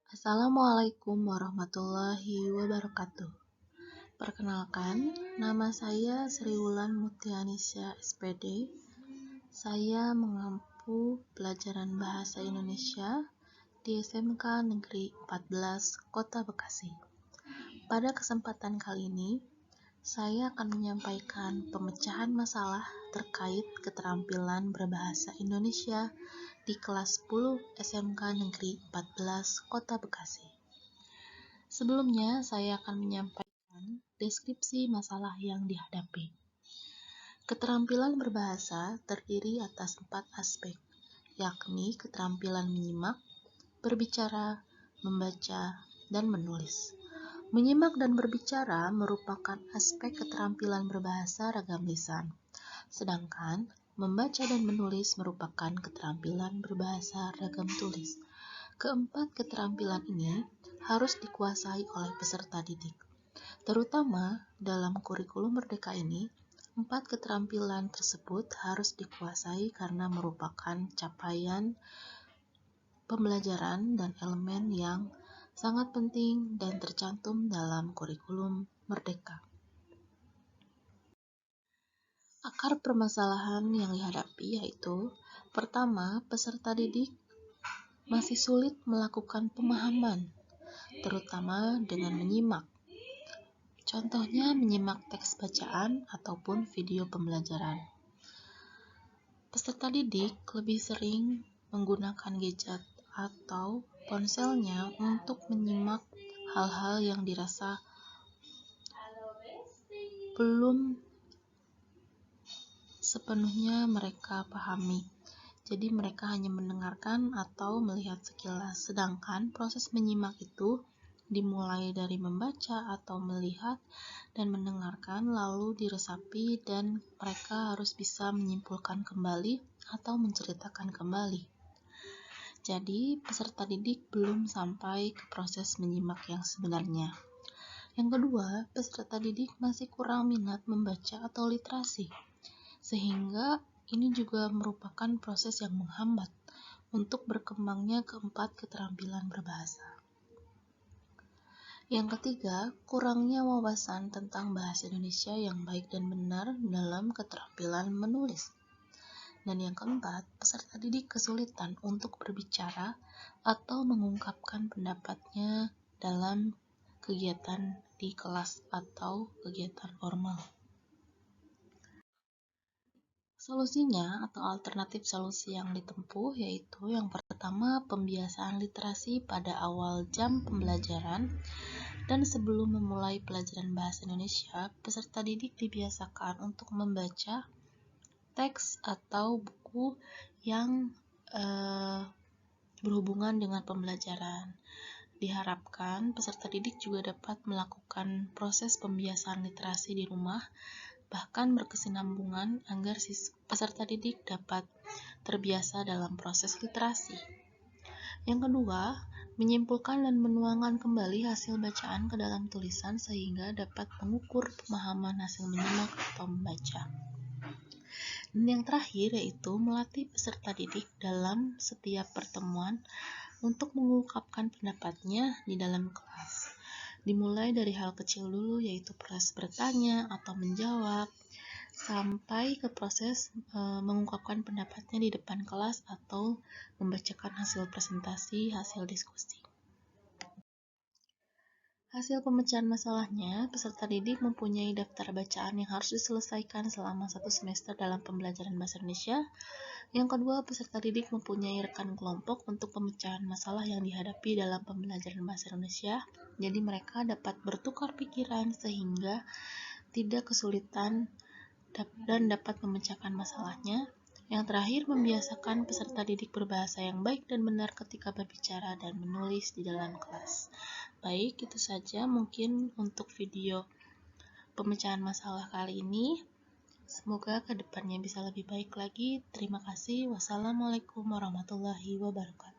Assalamualaikum warahmatullahi wabarakatuh. Perkenalkan, nama saya Sri Wulan Mutianisya SPD. Saya mengampu pelajaran Bahasa Indonesia di SMK Negeri 14 Kota Bekasi. Pada kesempatan kali ini, saya akan menyampaikan pemecahan masalah terkait keterampilan berbahasa Indonesia di kelas 10 SMK Negeri 14 Kota Bekasi. Sebelumnya, saya akan menyampaikan deskripsi masalah yang dihadapi. Keterampilan berbahasa terdiri atas 4 aspek, yakni keterampilan menyimak, berbicara, membaca, dan menulis. Menyimak dan berbicara merupakan aspek keterampilan berbahasa ragam lisan, sedangkan membaca dan menulis merupakan keterampilan berbahasa ragam tulis. Keempat keterampilan ini harus dikuasai oleh peserta didik. Terutama dalam kurikulum Merdeka ini, 4 keterampilan tersebut harus dikuasai karena merupakan capaian pembelajaran dan elemen yang sangat penting dan tercantum dalam kurikulum Merdeka. Akar permasalahan yang dihadapi yaitu, pertama, peserta didik masih sulit melakukan pemahaman, terutama dengan menyimak. Contohnya menyimak teks bacaan ataupun video pembelajaran. Peserta didik lebih sering menggunakan gadget atau ponselnya untuk menyimak hal-hal yang dirasa belum sepenuhnya mereka pahami. Jadi mereka hanya mendengarkan atau melihat sekilas, sedangkan proses menyimak itu dimulai dari membaca atau melihat dan mendengarkan, lalu diresapi dan mereka harus bisa menyimpulkan kembali atau menceritakan kembali. Jadi peserta didik belum sampai ke proses menyimak yang sebenarnya. Yang kedua, peserta didik masih kurang minat membaca atau literasi, sehingga ini juga merupakan proses yang menghambat untuk berkembangnya keempat keterampilan berbahasa. Yang ketiga, kurangnya wawasan tentang bahasa Indonesia yang baik dan benar dalam keterampilan menulis. Dan yang keempat, peserta didik kesulitan untuk berbicara atau mengungkapkan pendapatnya dalam kegiatan di kelas atau kegiatan formal. Solusinya atau alternatif solusi yang ditempuh yaitu yang pertama, pembiasaan literasi pada awal jam pembelajaran, dan sebelum memulai pelajaran bahasa Indonesia, peserta didik dibiasakan untuk membaca teks atau buku yang berhubungan dengan pembelajaran. Diharapkan peserta didik juga dapat melakukan proses pembiasaan literasi di rumah, bahkan berkesinambungan agar peserta didik dapat terbiasa dalam proses literasi. Yang kedua, menyimpulkan dan menuangkan kembali hasil bacaan ke dalam tulisan sehingga dapat mengukur pemahaman hasil menyimak atau membaca. Dan yang terakhir yaitu melatih peserta didik dalam setiap pertemuan untuk mengungkapkan pendapatnya di dalam kelas. Dimulai dari hal kecil dulu yaitu proses bertanya atau menjawab, sampai ke proses mengungkapkan pendapatnya di depan kelas atau membacakan hasil presentasi, hasil diskusi. Hasil pemecahan masalahnya, peserta didik mempunyai daftar bacaan yang harus diselesaikan selama 1 semester dalam pembelajaran bahasa Indonesia. Yang kedua, peserta didik mempunyai rekan kelompok untuk pemecahan masalah yang dihadapi dalam pembelajaran bahasa Indonesia. Jadi mereka dapat bertukar pikiran sehingga tidak kesulitan dan dapat memecahkan masalahnya. Yang terakhir, membiasakan peserta didik berbahasa yang baik dan benar ketika berbicara dan menulis di dalam kelas. Baik, itu saja mungkin untuk video pemecahan masalah kali ini. Semoga kedepannya bisa lebih baik lagi. Terima kasih. Wassalamualaikum warahmatullahi wabarakatuh.